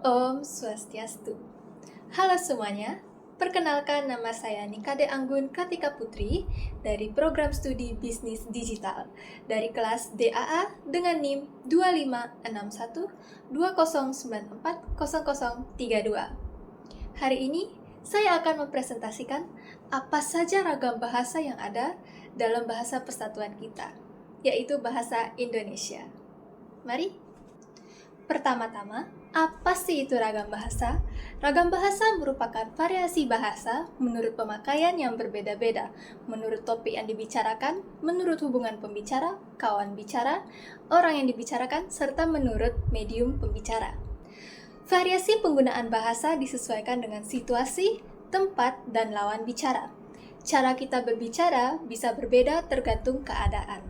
Om Swastiastu. Halo semuanya, perkenalkan nama saya Nikade Anggun Kartika Putri dari Program Studi Bisnis Digital dari kelas DAA dengan NIM 256120940032. Hari ini saya akan mempresentasikan apa saja ragam bahasa yang ada dalam bahasa persatuan kita, yaitu bahasa Indonesia. Mari. Pertama-tama, apa sih itu ragam bahasa? Ragam bahasa merupakan variasi bahasa menurut pemakaian yang berbeda-beda, menurut topik yang dibicarakan, menurut hubungan pembicara, kawan bicara, orang yang dibicarakan, serta menurut medium pembicara. Variasi penggunaan bahasa disesuaikan dengan situasi, tempat, dan lawan bicara. Cara kita berbicara bisa berbeda tergantung keadaan.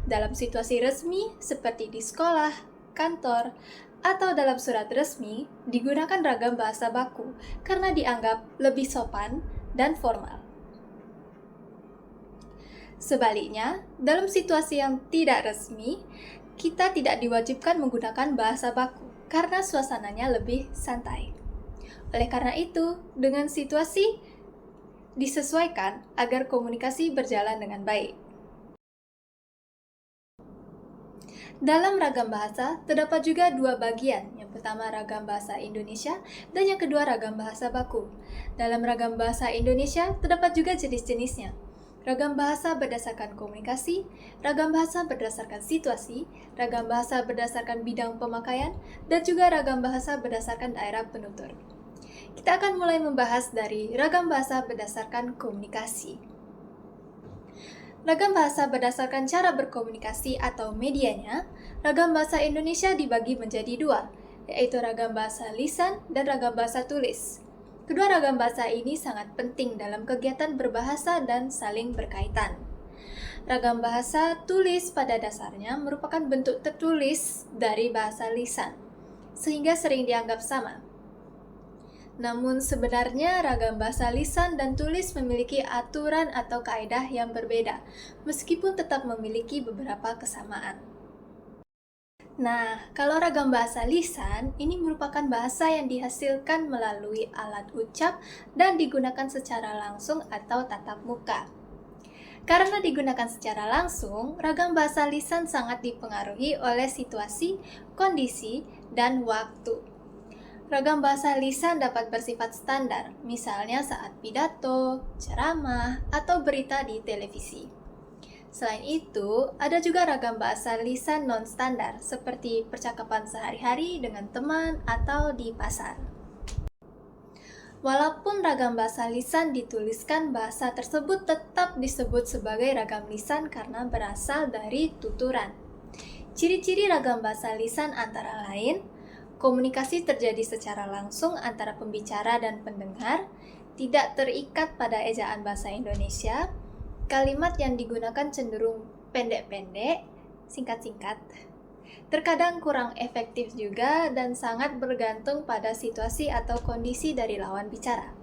Dalam situasi resmi, seperti di sekolah, kantor, atau dalam surat resmi, digunakan ragam bahasa baku karena dianggap lebih sopan dan formal. Sebaliknya, dalam situasi yang tidak resmi, kita tidak diwajibkan menggunakan bahasa baku karena suasananya lebih santai. Oleh karena itu, dengan situasi disesuaikan agar komunikasi berjalan dengan baik. Dalam ragam bahasa, terdapat juga dua bagian. Yang pertama ragam bahasa Indonesia dan yang kedua ragam bahasa baku. Dalam ragam bahasa Indonesia, terdapat juga jenis-jenisnya. Ragam bahasa berdasarkan komunikasi, ragam bahasa berdasarkan situasi, ragam bahasa berdasarkan bidang pemakaian, dan juga ragam bahasa berdasarkan daerah penutur. Kita akan mulai membahas dari ragam bahasa berdasarkan komunikasi. Ragam bahasa berdasarkan cara berkomunikasi atau medianya, ragam bahasa Indonesia dibagi menjadi dua, yaitu ragam bahasa lisan dan ragam bahasa tulis. Kedua ragam bahasa ini sangat penting dalam kegiatan berbahasa dan saling berkaitan. Ragam bahasa tulis pada dasarnya merupakan bentuk tertulis dari bahasa lisan, sehingga sering dianggap sama. Namun sebenarnya ragam bahasa lisan dan tulis memiliki aturan atau kaidah yang berbeda, meskipun tetap memiliki beberapa kesamaan. Nah, kalau ragam bahasa lisan, ini merupakan bahasa yang dihasilkan melalui alat ucap dan digunakan secara langsung atau tatap muka. Karena digunakan secara langsung, ragam bahasa lisan sangat dipengaruhi oleh situasi, kondisi, dan waktu. Ragam bahasa lisan dapat bersifat standar, misalnya saat pidato, ceramah, atau berita di televisi. Selain itu, ada juga ragam bahasa lisan non-standar, seperti percakapan sehari-hari dengan teman atau di pasar. Walaupun ragam bahasa lisan dituliskan, bahasa tersebut tetap disebut sebagai ragam lisan karena berasal dari tuturan. Ciri-ciri ragam bahasa lisan antara lain: komunikasi terjadi secara langsung antara pembicara dan pendengar, tidak terikat pada ejaan bahasa Indonesia, kalimat yang digunakan cenderung pendek-pendek, singkat-singkat, terkadang kurang efektif juga, dan sangat bergantung pada situasi atau kondisi dari lawan bicara.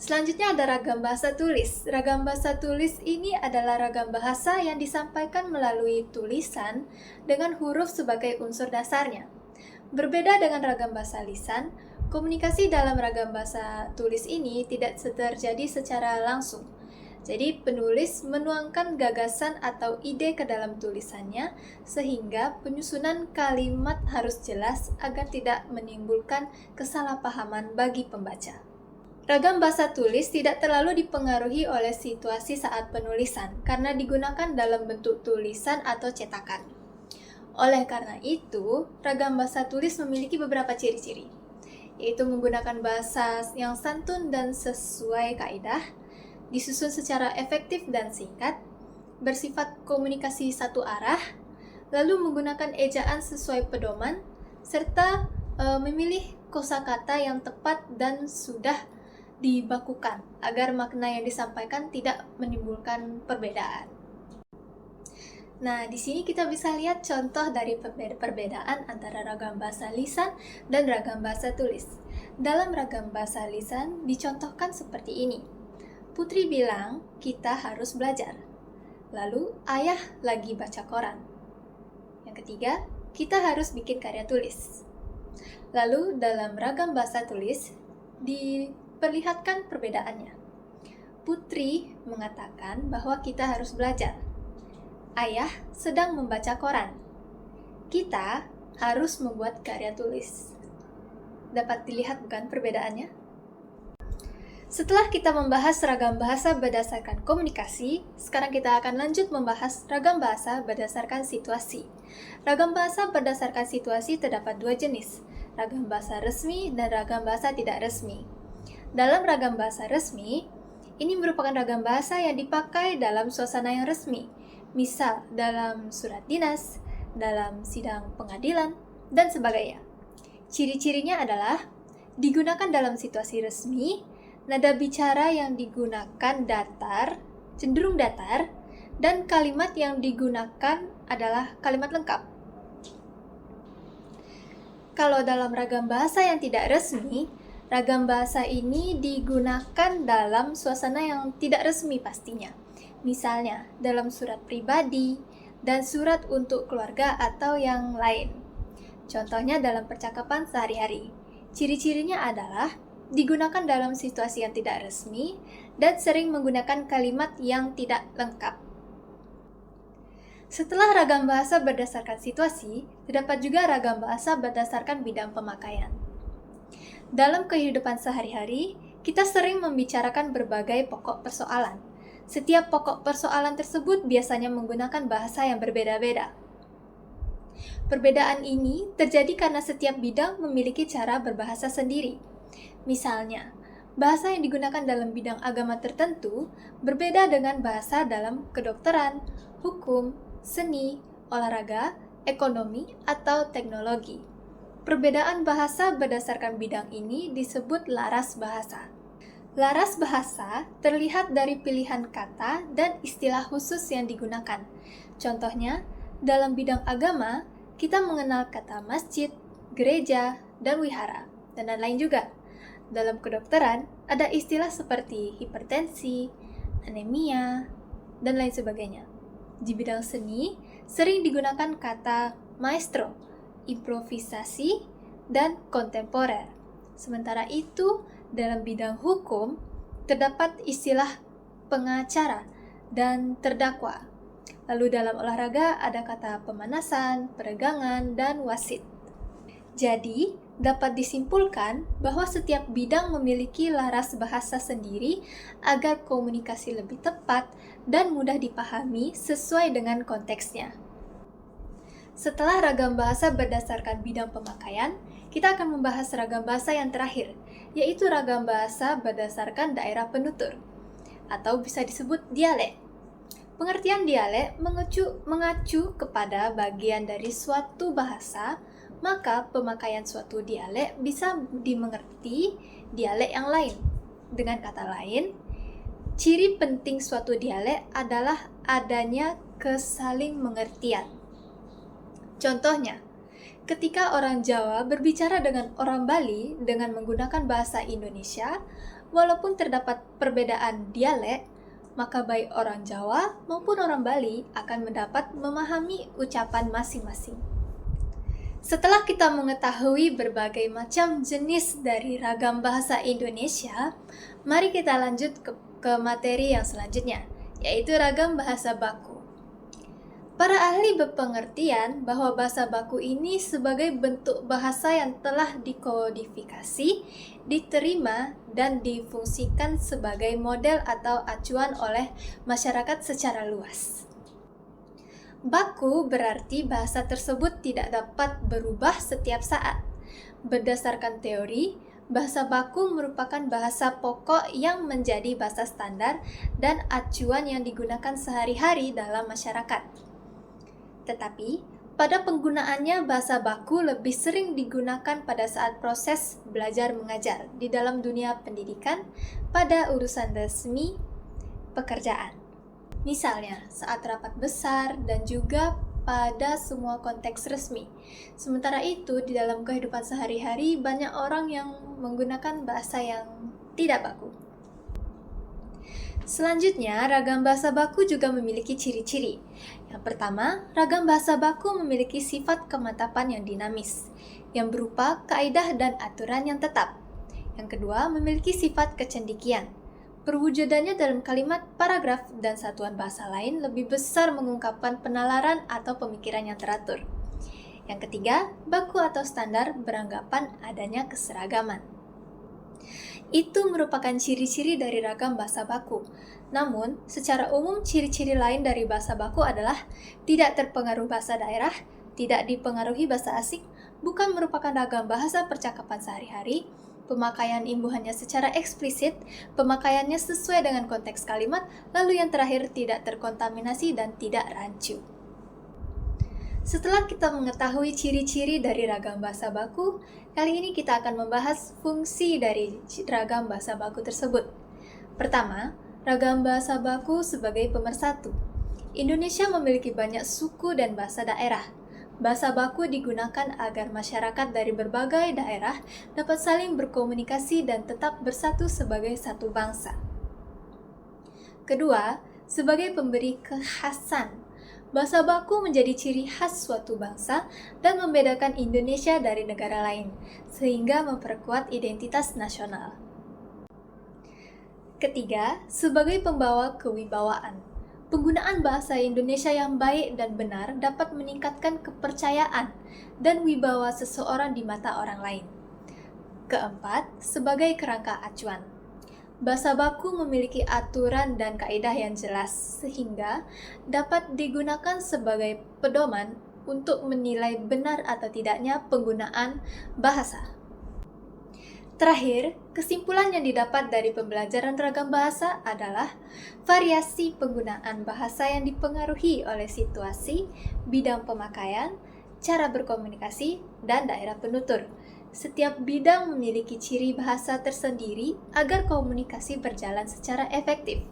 Selanjutnya ada ragam bahasa tulis. Ragam bahasa tulis ini adalah ragam bahasa yang disampaikan melalui tulisan dengan huruf sebagai unsur dasarnya. Berbeda dengan ragam bahasa lisan, komunikasi dalam ragam bahasa tulis ini tidak terjadi secara langsung. Jadi penulis menuangkan gagasan atau ide ke dalam tulisannya sehingga penyusunan kalimat harus jelas agar tidak menimbulkan kesalahpahaman bagi pembaca. Ragam bahasa tulis tidak terlalu dipengaruhi oleh situasi saat penulisan karena digunakan dalam bentuk tulisan atau cetakan. Oleh karena itu, ragam bahasa tulis memiliki beberapa ciri-ciri, yaitu menggunakan bahasa yang santun dan sesuai kaidah, disusun secara efektif dan singkat, bersifat komunikasi satu arah, lalu menggunakan ejaan sesuai pedoman, serta memilih kosakata yang tepat dan sudah dibakukan agar makna yang disampaikan tidak menimbulkan perbedaan. Nah, di sini kita bisa lihat contoh dari perbedaan antara ragam bahasa lisan dan ragam bahasa tulis. Dalam ragam bahasa lisan dicontohkan seperti ini. Putri bilang, kita harus belajar. Lalu, ayah lagi baca koran. Yang ketiga, kita harus bikin karya tulis. Lalu dalam ragam bahasa tulis diperlihatkan perbedaannya. Putri mengatakan bahwa kita harus belajar. Ayah sedang membaca koran. Kita harus membuat karya tulis. Dapat dilihat bukan perbedaannya? Setelah kita membahas ragam bahasa berdasarkan komunikasi, sekarang kita akan lanjut membahas ragam bahasa berdasarkan situasi. Ragam bahasa berdasarkan situasi terdapat dua jenis, ragam bahasa resmi dan ragam bahasa tidak resmi. Dalam ragam bahasa resmi, ini merupakan ragam bahasa yang dipakai dalam suasana yang resmi, misal dalam surat dinas, dalam sidang pengadilan, dan sebagainya. Ciri-cirinya adalah digunakan dalam situasi resmi, nada bicara yang digunakan datar, cenderung datar, dan kalimat yang digunakan adalah kalimat lengkap. Kalau dalam ragam bahasa yang tidak resmi, ragam bahasa ini digunakan dalam suasana yang tidak resmi pastinya. Misalnya, dalam surat pribadi dan surat untuk keluarga atau yang lain. Contohnya dalam percakapan sehari-hari. Ciri-cirinya adalah digunakan dalam situasi yang tidak resmi dan sering menggunakan kalimat yang tidak lengkap. Setelah ragam bahasa berdasarkan situasi, terdapat juga ragam bahasa berdasarkan bidang pemakaian. Dalam kehidupan sehari-hari, kita sering membicarakan berbagai pokok persoalan. Setiap pokok persoalan tersebut biasanya menggunakan bahasa yang berbeda-beda. Perbedaan ini terjadi karena setiap bidang memiliki cara berbahasa sendiri. Misalnya, bahasa yang digunakan dalam bidang agama tertentu berbeda dengan bahasa dalam kedokteran, hukum, seni, olahraga, ekonomi, atau teknologi. Perbedaan bahasa berdasarkan bidang ini disebut laras bahasa. Laras bahasa terlihat dari pilihan kata dan istilah khusus yang digunakan. Contohnya, dalam bidang agama, kita mengenal kata masjid, gereja, dan wihara, dan lain-lain juga. Dalam kedokteran, ada istilah seperti hipertensi, anemia, dan lain sebagainya. Di bidang seni, sering digunakan kata maestro, improvisasi, dan kontemporer. Sementara itu, dalam bidang hukum, terdapat istilah pengacara dan terdakwa. Lalu dalam olahraga ada kata pemanasan, peregangan, dan wasit. Jadi, dapat disimpulkan bahwa setiap bidang memiliki laras bahasa sendiri agar komunikasi lebih tepat dan mudah dipahami sesuai dengan konteksnya. Setelah ragam bahasa berdasarkan bidang pemakaian, kita akan membahas ragam bahasa yang terakhir, yaitu ragam bahasa berdasarkan daerah penutur, atau bisa disebut dialek. Pengertian dialek mengacu kepada bagian dari suatu bahasa, maka pemakaian suatu dialek bisa dimengerti dialek yang lain. Dengan kata lain, ciri penting suatu dialek adalah adanya kesaling mengertian. Contohnya, ketika orang Jawa berbicara dengan orang Bali dengan menggunakan bahasa Indonesia, walaupun terdapat perbedaan dialek, maka baik orang Jawa maupun orang Bali akan mendapat memahami ucapan masing-masing. Setelah kita mengetahui berbagai macam jenis dari ragam bahasa Indonesia, mari kita lanjut ke materi yang selanjutnya, yaitu ragam bahasa baku. Para ahli berpengertian bahwa bahasa baku ini sebagai bentuk bahasa yang telah dikodifikasi, diterima, dan difungsikan sebagai model atau acuan oleh masyarakat secara luas. Baku berarti bahasa tersebut tidak dapat berubah setiap saat. Berdasarkan teori, bahasa baku merupakan bahasa pokok yang menjadi bahasa standar dan acuan yang digunakan sehari-hari dalam masyarakat. Tetapi, pada penggunaannya bahasa baku lebih sering digunakan pada saat proses belajar mengajar di dalam dunia pendidikan pada urusan resmi pekerjaan. Misalnya, saat rapat besar dan juga pada semua konteks resmi. Sementara itu, di dalam kehidupan sehari-hari banyak orang yang menggunakan bahasa yang tidak baku. Selanjutnya, ragam bahasa baku juga memiliki ciri-ciri. Yang pertama, ragam bahasa baku memiliki sifat kemantapan yang dinamis, yang berupa kaidah dan aturan yang tetap. Yang kedua, memiliki sifat kecendikian. Perwujudannya dalam kalimat, paragraf, dan satuan bahasa lain lebih besar mengungkapkan penalaran atau pemikiran yang teratur. Yang ketiga, baku atau standar beranggapan adanya keseragaman. Itu merupakan ciri-ciri dari ragam bahasa baku. Namun, secara umum ciri-ciri lain dari bahasa baku adalah tidak terpengaruh bahasa daerah, tidak dipengaruhi bahasa asing, bukan merupakan ragam bahasa percakapan sehari-hari, pemakaian imbuhannya secara eksplisit, pemakaiannya sesuai dengan konteks kalimat, lalu yang terakhir tidak terkontaminasi dan tidak rancu. Setelah kita mengetahui ciri-ciri dari ragam bahasa baku, kali ini kita akan membahas fungsi dari ragam bahasa baku tersebut. Pertama, ragam bahasa baku sebagai pemersatu. Indonesia memiliki banyak suku dan bahasa daerah. Bahasa baku digunakan agar masyarakat dari berbagai daerah dapat saling berkomunikasi dan tetap bersatu sebagai satu bangsa. Kedua, sebagai pemberi kekhasan. Bahasa baku menjadi ciri khas suatu bangsa dan membedakan Indonesia dari negara lain, sehingga memperkuat identitas nasional. Ketiga, sebagai pembawa kewibawaan. Penggunaan bahasa Indonesia yang baik dan benar dapat meningkatkan kepercayaan dan wibawa seseorang di mata orang lain. Keempat, sebagai kerangka acuan. Bahasa baku memiliki aturan dan kaidah yang jelas, sehingga dapat digunakan sebagai pedoman untuk menilai benar atau tidaknya penggunaan bahasa. Terakhir, kesimpulan yang didapat dari pembelajaran ragam bahasa adalah variasi penggunaan bahasa yang dipengaruhi oleh situasi, bidang pemakaian, cara berkomunikasi, dan daerah penutur. Setiap bidang memiliki ciri bahasa tersendiri agar komunikasi berjalan secara efektif.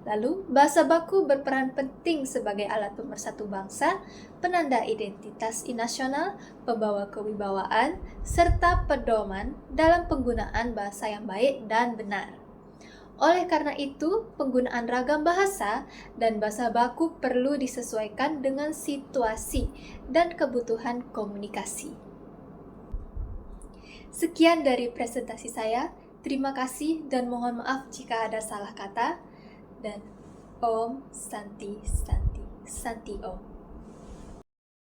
Lalu, bahasa baku berperan penting sebagai alat pemersatu bangsa, penanda identitas nasional, pembawa kewibawaan, serta pedoman dalam penggunaan bahasa yang baik dan benar. Oleh karena itu, penggunaan ragam bahasa dan bahasa baku perlu disesuaikan dengan situasi dan kebutuhan komunikasi. Sekian dari presentasi saya. Terima kasih dan mohon maaf jika ada salah kata. Dan Om Santi Santi Santi Om.